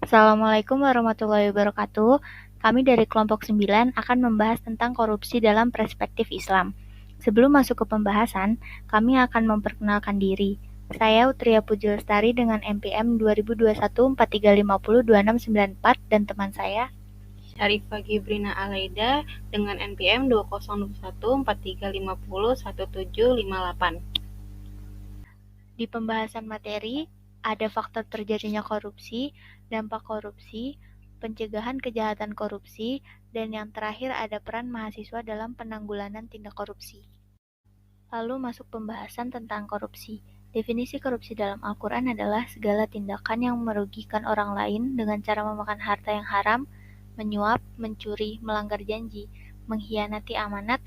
Assalamualaikum warahmatullahi wabarakatuh. Kami dari kelompok 9 akan membahas tentang korupsi dalam perspektif Islam. Sebelum masuk ke pembahasan, kami akan memperkenalkan diri. Saya Utria Puji Lestari dengan NPM 2021 43502694 dan teman saya Syarifah Gibrina Alaida dengan NPM 2021 43501758. Di pembahasan materi, ada faktor terjadinya korupsi, dampak korupsi, pencegahan kejahatan korupsi, dan yang terakhir ada peran mahasiswa dalam penanggulangan tindak korupsi. Lalu masuk pembahasan tentang korupsi. Definisi korupsi dalam Al-Quran adalah segala tindakan yang merugikan orang lain dengan cara memakan harta yang haram, menyuap, mencuri, melanggar janji, mengkhianati amanat,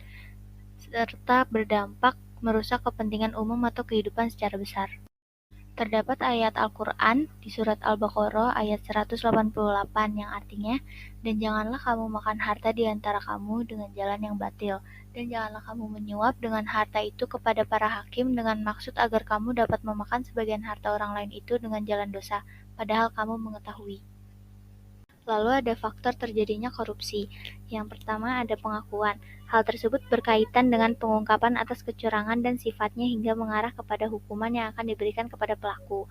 serta berdampak merusak kepentingan umum atau kehidupan secara besar. Terdapat ayat Al-Quran di surat Al-Baqarah ayat 188 yang artinya, dan janganlah kamu makan harta di antara kamu dengan jalan yang batil, dan janganlah kamu menyuap dengan harta itu kepada para hakim dengan maksud agar kamu dapat memakan sebagian harta orang lain itu dengan jalan dosa, padahal kamu mengetahui. Lalu ada faktor terjadinya korupsi. Yang pertama ada pengakuan. Hal tersebut berkaitan dengan pengungkapan atas kecurangan dan sifatnya hingga mengarah kepada hukuman yang akan diberikan kepada pelaku.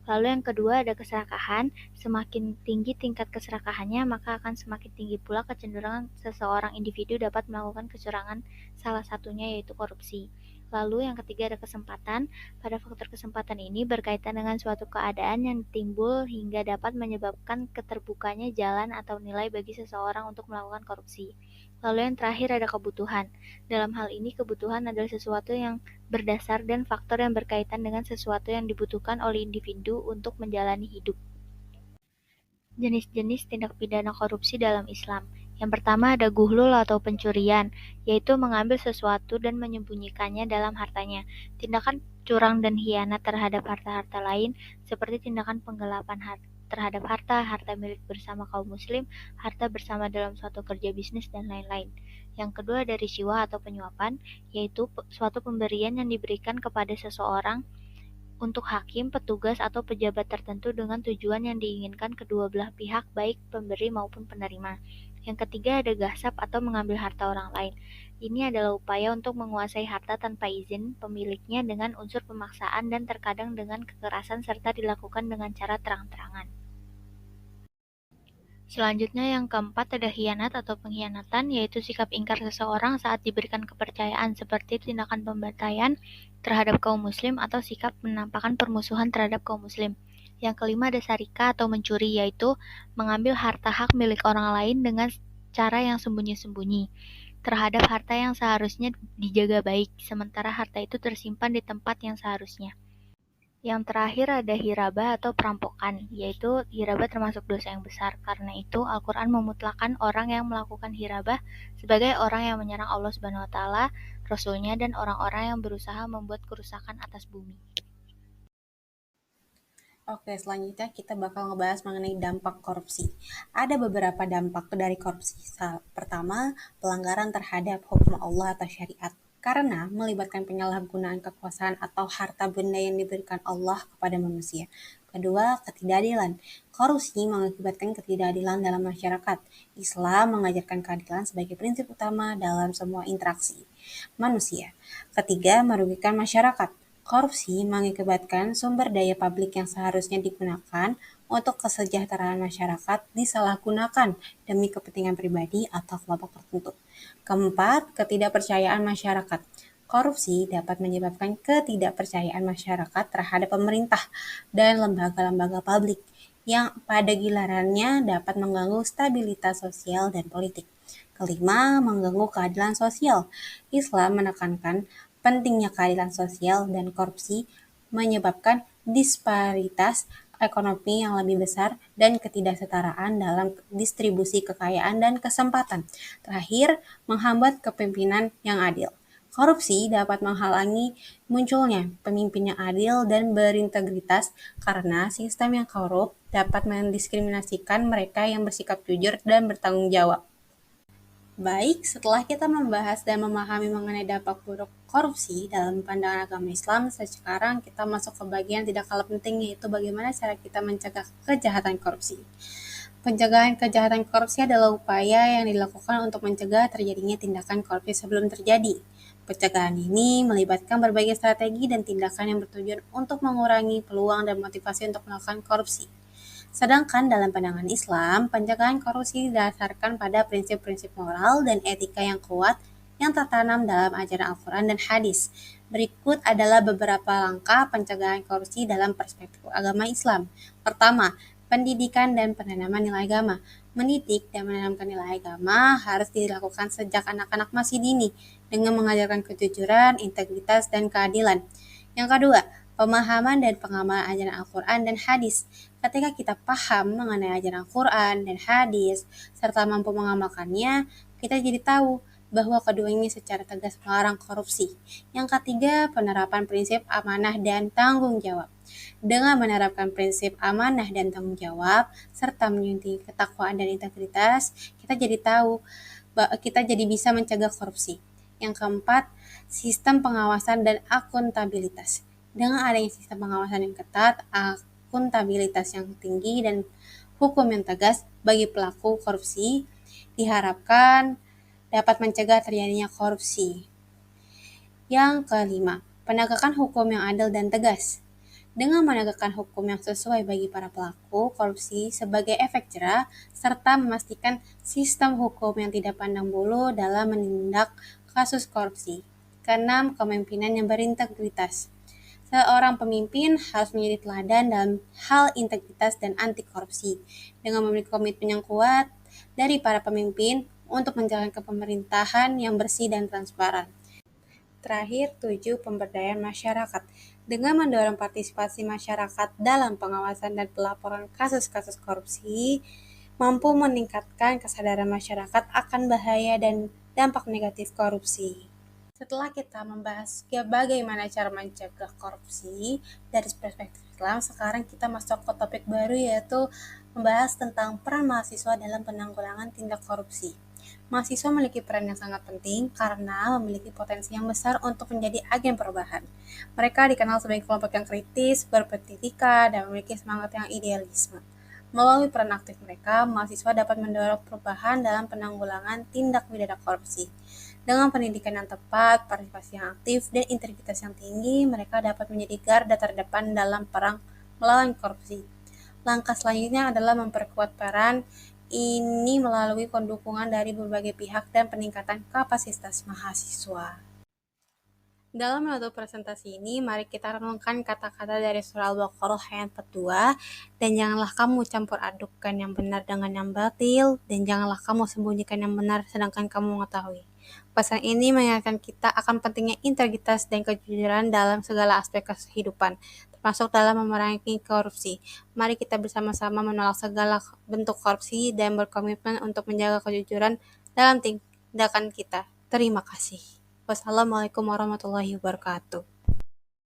Lalu yang kedua ada keserakahan. Semakin tinggi tingkat keserakahannya, maka akan semakin tinggi pula kecenderungan seseorang individu dapat melakukan kecurangan, salah satunya yaitu korupsi. Lalu yang ketiga ada kesempatan. Pada faktor kesempatan ini berkaitan dengan suatu keadaan yang timbul hingga dapat menyebabkan keterbukanya jalan atau nilai bagi seseorang untuk melakukan korupsi. Lalu yang terakhir ada kebutuhan. Dalam hal ini kebutuhan adalah sesuatu yang berdasar dan faktor yang berkaitan dengan sesuatu yang dibutuhkan oleh individu untuk menjalani hidup. Jenis-jenis tindak pidana korupsi dalam Islam. Yang pertama ada ghuhlul atau pencurian, yaitu mengambil sesuatu dan menyembunyikannya dalam hartanya. Tindakan curang dan hianat terhadap harta-harta lain, seperti tindakan penggelapan terhadap harta milik bersama kaum muslim, harta bersama dalam suatu kerja bisnis, dan lain-lain. Yang kedua ada rishiwah atau penyuapan, yaitu suatu pemberian yang diberikan kepada seseorang untuk hakim, petugas, atau pejabat tertentu dengan tujuan yang diinginkan kedua belah pihak, baik pemberi maupun penerima. Yang ketiga ada ghasab atau mengambil harta orang lain. Ini adalah upaya untuk menguasai harta tanpa izin pemiliknya dengan unsur pemaksaan dan terkadang dengan kekerasan serta dilakukan dengan cara terang-terangan. Selanjutnya yang keempat ada khianat atau pengkhianatan, yaitu sikap ingkar seseorang saat diberikan kepercayaan seperti tindakan pembantaian terhadap kaum muslim atau sikap menampakkan permusuhan terhadap kaum muslim. Yang kelima ada sarika atau mencuri, yaitu mengambil harta hak milik orang lain dengan cara yang sembunyi-sembunyi terhadap harta yang seharusnya dijaga baik, sementara harta itu tersimpan di tempat yang seharusnya. Yang terakhir ada hirabah atau perampokan, yaitu hirabah termasuk dosa yang besar. Karena itu, Al-Quran memutlakkan orang yang melakukan hirabah sebagai orang yang menyerang Allah Subhanahu wa Ta'ala, Rasul-Nya, dan orang-orang yang berusaha membuat kerusakan atas bumi. Oke, selanjutnya kita bakal ngebahas mengenai dampak korupsi. Ada beberapa dampak dari korupsi. Pertama, pelanggaran terhadap hukum Allah atau syariat. Karena melibatkan penyalahgunaan kekuasaan atau harta benda yang diberikan Allah kepada manusia. Kedua, ketidakadilan. Korupsi mengakibatkan ketidakadilan dalam masyarakat. Islam mengajarkan keadilan sebagai prinsip utama dalam semua interaksi manusia. Ketiga, merugikan masyarakat. Korupsi mengakibatkan sumber daya publik yang seharusnya digunakan untuk kesejahteraan masyarakat disalahgunakan demi kepentingan pribadi atau kelompok tertentu. Keempat, ketidakpercayaan masyarakat. Korupsi dapat menyebabkan ketidakpercayaan masyarakat terhadap pemerintah dan lembaga-lembaga publik yang pada gilirannya dapat mengganggu stabilitas sosial dan politik. Kelima, mengganggu keadilan sosial. Islam menekankan pentingnya keadilan sosial dan korupsi menyebabkan disparitas ekonomi yang lebih besar dan ketidaksetaraan dalam distribusi kekayaan dan kesempatan. Terakhir, menghambat kepemimpinan yang adil. Korupsi dapat menghalangi munculnya pemimpin yang adil dan berintegritas karena sistem yang korup dapat mendiskriminasikan mereka yang bersikap jujur dan bertanggung jawab. Baik, setelah kita membahas dan memahami mengenai dampak buruk korupsi dalam pandangan agama Islam, sekarang kita masuk ke bagian tidak kalah penting, yaitu bagaimana cara kita mencegah kejahatan korupsi. Pencegahan kejahatan korupsi adalah upaya yang dilakukan untuk mencegah terjadinya tindakan korupsi sebelum terjadi. Pencegahan ini melibatkan berbagai strategi dan tindakan yang bertujuan untuk mengurangi peluang dan motivasi untuk melakukan korupsi. Sedangkan dalam pandangan Islam, pencegahan korupsi didasarkan pada prinsip-prinsip moral dan etika yang kuat yang tertanam dalam ajaran Al-Quran dan hadis. Berikut adalah beberapa langkah pencegahan korupsi dalam perspektif agama Islam. Pertama, pendidikan dan penanaman nilai agama. Mendidik dan menanamkan nilai agama harus dilakukan sejak anak-anak masih dini dengan mengajarkan kejujuran, integritas, dan keadilan. Yang kedua, pemahaman dan pengamalan ajaran Al-Quran dan hadis. Ketika kita paham mengenai ajaran Al-Quran dan hadis, serta mampu mengamalkannya, kita jadi tahu bahwa keduanya secara tegas melarang korupsi. Yang ketiga, penerapan prinsip amanah dan tanggung jawab. Dengan menerapkan prinsip amanah dan tanggung jawab, serta menyunting ketakwaan dan integritas, kita jadi bisa mencegah korupsi. Yang keempat, sistem pengawasan dan akuntabilitas. Dengan adanya sistem pengawasan yang ketat, akuntabilitas yang tinggi, dan hukum yang tegas bagi pelaku korupsi, diharapkan dapat mencegah terjadinya korupsi. Yang kelima, penegakan hukum yang adil dan tegas. Dengan menegakkan hukum yang sesuai bagi para pelaku korupsi sebagai efek jerah, serta memastikan sistem hukum yang tidak pandang bulu dalam menindak kasus korupsi. Keenam, kepemimpinan yang berintegritas. Seorang pemimpin harus menjadi teladan dalam hal integritas dan anti korupsi, dengan memiliki komitmen yang kuat dari para pemimpin untuk menjalankan pemerintahan yang bersih dan transparan. Terakhir, 7. Pemberdayaan masyarakat. Dengan mendorong partisipasi masyarakat dalam pengawasan dan pelaporan kasus-kasus korupsi, mampu meningkatkan kesadaran masyarakat akan bahaya dan dampak negatif korupsi. Setelah kita membahas bagaimana cara mencegah korupsi dari perspektif Islam, sekarang kita masuk ke topik baru, yaitu membahas tentang peran mahasiswa dalam penanggulangan tindak korupsi. Mahasiswa memiliki peran yang sangat penting karena memiliki potensi yang besar untuk menjadi agen perubahan. Mereka dikenal sebagai kelompok yang kritis, berpendidikan, dan memiliki semangat yang idealisme. Melalui peran aktif mereka, mahasiswa dapat mendorong perubahan dalam penanggulangan tindak pidana korupsi. Dengan pendidikan yang tepat, partisipasi yang aktif, dan integritas yang tinggi, mereka dapat menjadi garda terdepan dalam perang melawan korupsi. Langkah selanjutnya adalah memperkuat peran ini melalui pendukungan dari berbagai pihak dan peningkatan kapasitas mahasiswa. Dalam menutup presentasi ini, mari kita renungkan kata-kata dari surah Al-Baqarah ayat 42, dan janganlah kamu campur adukkan yang benar dengan yang batil, dan janganlah kamu sembunyikan yang benar sedangkan kamu mengetahui. Pesan ini mengingatkan kita akan pentingnya integritas dan kejujuran dalam segala aspek kehidupan, termasuk dalam memerangi korupsi. Mari kita bersama-sama menolak segala bentuk korupsi dan berkomitmen untuk menjaga kejujuran dalam tindakan kita. Terima kasih. Wassalamualaikum warahmatullahi wabarakatuh.